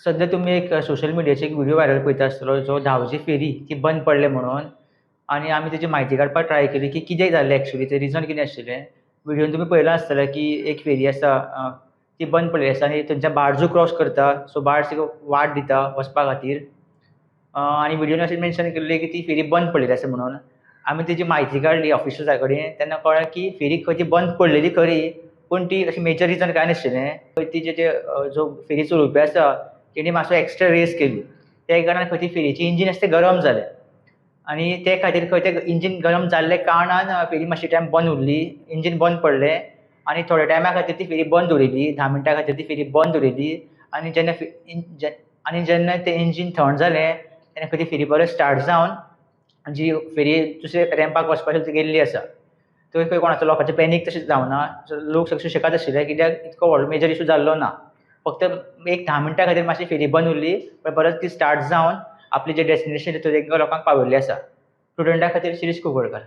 सध्या तुम्ही एक सोशल मीडियाचेर एक व्हिडिओ व्हायरल पळयता आसतलो जो धांवची फेरी ती बंद पडले म्हणून आणि आमी तेजी म्हायती काडपाक ट्राय केली की कित्याक जाल्लें एक्चुअली तें रिजन कितें आशिल्लें. व्हिडिओन तुमी पळयलां आसतलें की एक फेरी आसा ती बंद पडलेली आसा आनी थंयच्यान बार्जो क्रॉस करता. सो बार्ज तिका वाट दिता वचपा खातीर. आनी व्हिडिओन अशें मेन्शन केल्लें की ती फेरी बंद पडलेली आसा म्हणून. आमी तेजी म्हायती काडली ऑफिशल्सां कडेन तेन्ना कळ्ळें की फेरी खंय ती बंद पडलेली खरी, पूण ती अशी मेजर रिजन कांय नाशिल्लें. तिजे जे जो फेरी चलोवपी आसा तेणी मातसो एक्स्ट्रा रेस केली. त्या कारणान खंय ती फेरीची इंजीन आसा तें गरम जालें आनी ते खातीर खंय तें इंजीन गरम जाल्ले कारणान फेरी मातशी टायम बंद उरली. इंजीन बंद पडलें आनी थोड्या टायमा खातीर ती फेरी बंद उरयली. 10 मिनटां खातीर ती फेरी बंद उरयली आनी जेन्ना तें इंजीन थंड जालें तेन्ना खंय ती फेरी परत स्टार्ट जावन जी फेरी दुसऱ्या रॅम्पाक वचपाची गेल्ली आसा थंय खंय कोणाचो लोकांचो पॅनीक तशें जावना. लोक सुशेगाद आशिल्ले कित्याक इतको व्हडलो मेजर इश्यू जाल्लो ना. फक्त एक 10 मिनटां खातीर मातशी फेरी बंद उरली पण परत ती स्टार्ट जावन आपली जे डेस्टिनेशन थंय लोकांक पावयल्ली आसा. स्टुडंटा खातीर शिरीष कुंकळकर.